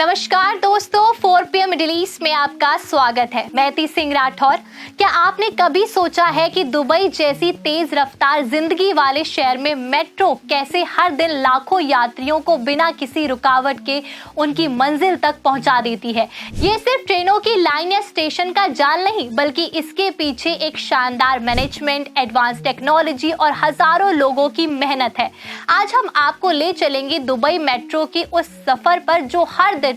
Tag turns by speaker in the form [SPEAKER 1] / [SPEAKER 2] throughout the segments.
[SPEAKER 1] नमस्कार दोस्तों, 4 PM middle east में आपका स्वागत है। मैं ती सिंह राठौर। क्या आपने कभी सोचा है कि दुबई जैसी तेज रफ्तार जिंदगी वाले शहर में मेट्रो कैसे हर दिन लाखों यात्रियों को बिना किसी रुकावट के उनकी मंजिल तक पहुंचा देती है? ये सिर्फ ट्रेनों की लाइन या स्टेशन का जाल नहीं, बल्कि इसके पीछे एक शानदार मैनेजमेंट, एडवांस टेक्नोलॉजी और हजारों लोगों की मेहनत है। आज हम आपको ले चलेंगे दुबई मेट्रो की उस सफर पर जो हर दिन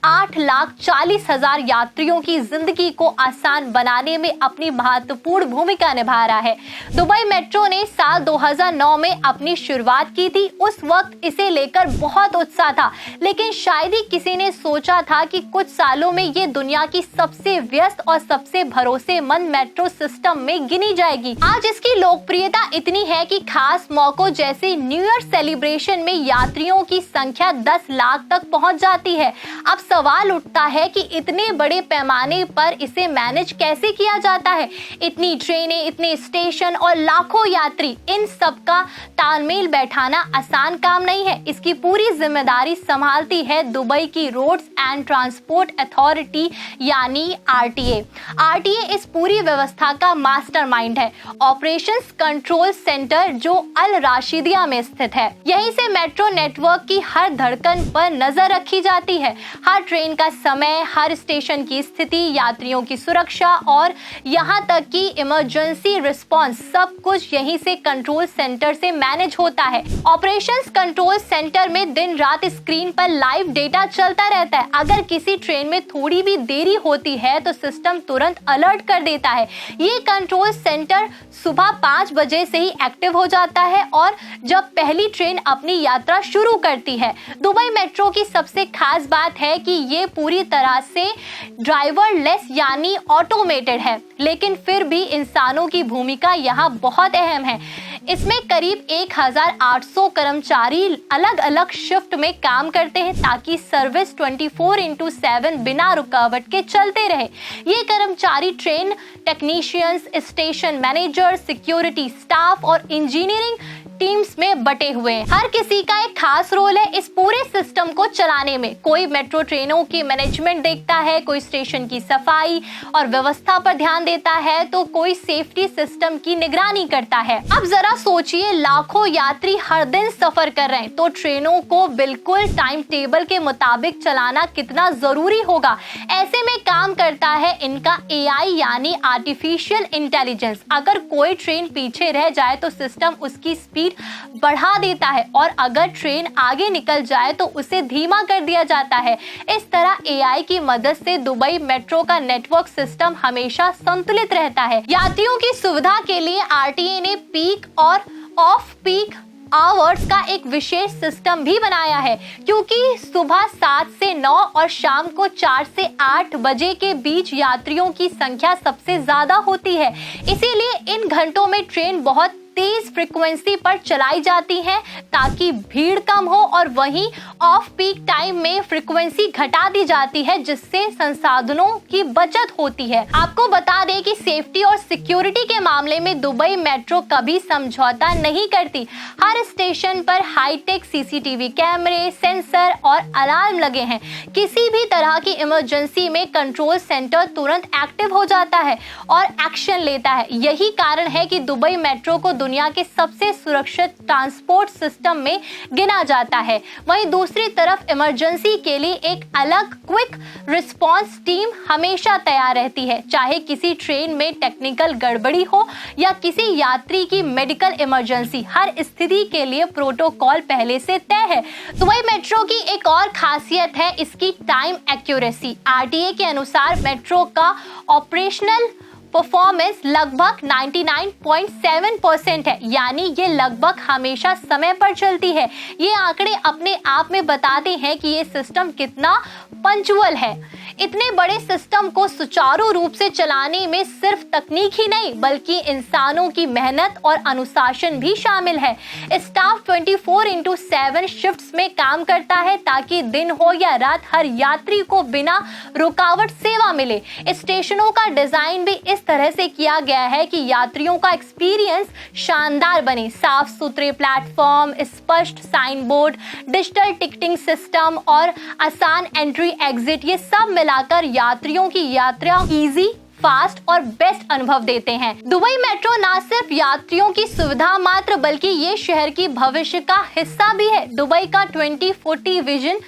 [SPEAKER 1] 8,40,000 यात्रियों की जिंदगी को आसान बनाने में अपनी महत्वपूर्ण भूमिका निभा रहा है। दुबई मेट्रो ने साल 2009 में अपनी शुरुआत की थी। उस वक्त इसे लेकर बहुत उत्साह था, लेकिन शायद ही किसी ने सोचा था कि कुछ सालों में ये दुनिया की सबसे व्यस्त और सबसे भरोसेमंद मेट्रो सिस्टम में गिनी जाएगी। आज इसकी लोकप्रियता इतनी है कि खास मौकों जैसे न्यू ईयर सेलिब्रेशन में यात्रियों की संख्या 10 लाख तक पहुंच जाती है। अब सवाल उठता है कि इतने बड़े पैमाने पर इसे मैनेज कैसे किया जाता है। इतनी ट्रेनें, इतने स्टेशन और लाखों यात्री, इन सब का तालमेल बैठाना आसान काम नहीं है। इसकी पूरी जिम्मेदारी संभालती है दुबई की रोड्स एंड ट्रांसपोर्ट अथॉरिटी यानी RTA। RTA इस पूरी व्यवस्था का मास्टरमाइंड है। ऑपरेशंस कंट्रोल सेंटर जो अल राशिदिया में स्थित है। यहीं से मेट्रो नेटवर्क की हर धड़कन पर नजर रखी जाती है। हर ट्रेन का समय, हर स्टेशन की स्थिति, यात्रियों की सुरक्षा और यहाँ तक कि इमरजेंसी रिस्पांस, सब कुछ यहीं से कंट्रोल सेंटर से मैनेज होता है। ऑपरेशंस कंट्रोल सेंटर में दिन रात स्क्रीन पर लाइव डेटा चलता रहता है। अगर किसी ट्रेन में थोड़ी भी देरी होती है तो सिस्टम तुरंत अलर्ट कर देता है। ये कंट्रोल सेंटर सुबह 5 बजे से ही एक्टिव हो जाता है और जब पहली ट्रेन अपनी यात्रा शुरू करती है। दुबई मेट्रो की सबसे खास बात है कि ये पूरी तरह से ड्राइवर लेस यानी ऑटोमेटेड है, लेकिन फिर भी इंसानों की भूमिका यहाँ बहुत अहम है। इसमें करीब 1,800 कर्मचारी अलग अलग शिफ्ट में काम करते हैं ताकि सर्विस 24/7 बिना रुकावट के चलते रहे। ये कर्मचारी train technicians, station manager, security staff और इंजीनियरिंग टीम्स में बटे हुए हैं। हर किसी का एक खास रोल है इस पूरे सिस्टम को चलाने में। कोई मेट्रो ट्रेनों की मैनेजमेंट देखता है, कोई स्टेशन की सफाई और व्यवस्था पर ध्यान देता है, तो कोई सेफ्टी सिस्टम की निगरानी करता है। अब जरा सोचिए, लाखों यात्री हर दिन सफर कर रहे हैं, तो ट्रेनों को बिल्कुल टाइम टेबल के मुताबिक चलाना कितना जरूरी होगा। ऐसे में काम करता है इनका AI यानी आर्टिफिशियल इंटेलिजेंस। अगर कोई ट्रेन पीछे रह जाए तो सिस्टम उसकी स्पीड बढ़ा देता है और अगर ट्रेन आगे निकल जाए तो उसे धीमा कर दिया जाता है। इस तरह AI की मदद से दुबई मेट्रो का नेटवर्क सिस्टम हमेशा संतुलित रहता है। यात्रियों की सुविधा के लिए RTA ने पीक और ऑफ पीक आवर्स का एक विशेष सिस्टम भी बनाया है, क्योंकि सुबह 7 से 9 और शाम को 4 से 8 बजे के बीच यात्रियों की संख्या सबसे ज्यादा होती है। इसीलिए इन घंटों में ट्रेन बहुत तेज फ्रीक्वेंसी पर चलाई जाती है ताकि भीड़ कम हो, और वहीं ऑफ पीक टाइम में फ्रीक्वेंसी घटा दी जाती है जिससे संसाधनों की बचत होती है। आपको बता दें कि सेफ्टी और सिक्योरिटी के मामले में दुबई मेट्रो कभी समझौता नहीं करती। हर स्टेशन पर हाईटेक CCTV कैमरे, सेंसर और अलार्म लगे हैं। किसी भी तरह की इमरजेंसी में कंट्रोल सेंटर तुरंत एक्टिव हो जाता है और एक्शन लेता है। यही कारण है कि दुबई मेट्रो को दुनिया के सबसे सुरक्षित ट्रांसपोर्ट सिस्टम में गिना जाता है। वहीं दूसरी तरफ इमरजेंसी के लिए एक अलग क्विक रिस्पांस टीम हमेशा तैयार रहती है, चाहे किसी ट्रेन में टेक्निकल गड़बड़ी हो या किसी यात्री की मेडिकल इमरजेंसी। हर स्थिति के लिए प्रोटोकॉल पहले से तय है। दुबई मेट्रो की एक और खासियत है इसकी टाइम एक्यूरेसी। RTA के अनुसार मेट्रो का ऑपरेशनल परफॉर्मेंस लगभग 99.7% है, यानी ये लगभग हमेशा समय पर चलती है। ये आंकड़े अपने आप में बताते हैं कि ये सिस्टम कितना पंक्चुअल है। इतने बड़े सिस्टम को सुचारू रूप से चलाने में सिर्फ तकनीक ही नहीं बल्कि इंसानों की मेहनत और अनुशासन भी शामिल है। स्टाफ 24/7 शिफ्ट्स में काम करता है ताकि दिन हो या रात हर यात्री को बिना रुकावट सेवा मिले। स्टेशनों का डिजाइन भी इस तरह से किया गया है कि यात्रियों का एक्सपीरियंस शानदार बने। साफ सुथरे प्लेटफॉर्म, स्पष्ट sign board, digital ticketing system और आसान एंट्री एग्जिट, ये सब मिलाकर यात्रियों की यात्रा इजी, फास्ट और बेस्ट अनुभव देते हैं। दुबई मेट्रो ना सिर्फ यात्रियों की सुविधा मात्र बल्कि ये शहर की भविष्य का हिस्सा भी है। दुबई का 2040 विजन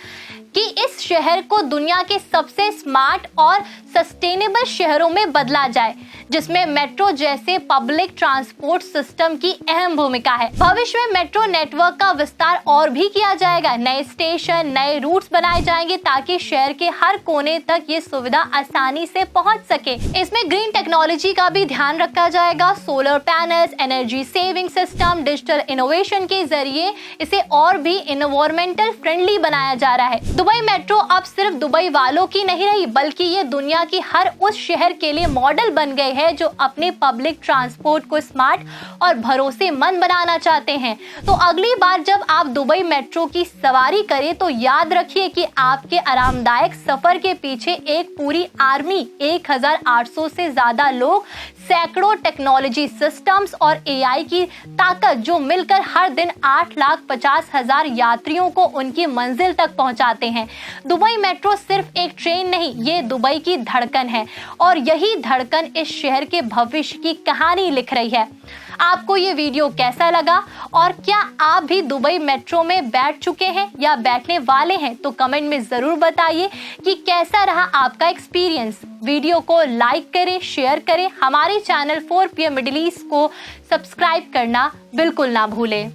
[SPEAKER 1] कि इस शहर को दुनिया के सबसे स्मार्ट और सस्टेनेबल शहरों में बदला जाए, जिसमें मेट्रो जैसे पब्लिक ट्रांसपोर्ट सिस्टम की अहम भूमिका है। भविष्य में मेट्रो नेटवर्क का विस्तार और भी किया जाएगा। नए स्टेशन, नए रूट्स बनाए जाएंगे ताकि शहर के हर कोने तक ये सुविधा आसानी से पहुंच सके। इसमें ग्रीन टेक्नोलॉजी का भी ध्यान रखा जाएगा। Solar panels, energy saving system, digital innovation के जरिए इसे और भी एनवायरमेंटल फ्रेंडली बनाया जा रहा है। दुबई मेट्रो अब सिर्फ दुबई वालों की नहीं रही बल्कि ये दुनिया की हर उस शहर के लिए मॉडल बन गए हैं जो अपने पब्लिक ट्रांसपोर्ट को स्मार्ट और भरोसेमंद बनाना चाहते हैं। तो अगली बार जब आप दुबई मेट्रो की सवारी करें तो याद रखिए कि आपके आरामदायक सफर के पीछे एक पूरी आर्मी, 1800 से ज्यादा लोग, सैकड़ों टेक्नोलॉजी सिस्टम्स और एआई की ताकत जो मिलकर हर दिन 8,50,000 यात्रियों को उनकी मंजिल तक पहुंचाते हैं। दुबई मेट्रो सिर्फ एक ट्रेन नहीं, ये दुबई की धड़कन है और यही धड़कन इस शहर के भविष्य की कहानी लिख रही है। आपको ये वीडियो कैसा लगा और क्या आप भी दुबई मेट्रो में बैठ चुके हैं या बैठने वाले हैं? तो कमेंट में जरूर बताइए कि कैसा रहा आपका एक्सपीरियंस। वीडियो को लाइक करें, शेयर करें। हमारे चैनल 4PM मिडिल ईस्ट को सब्सक्राइब करना बिल्कुल ना भूलें।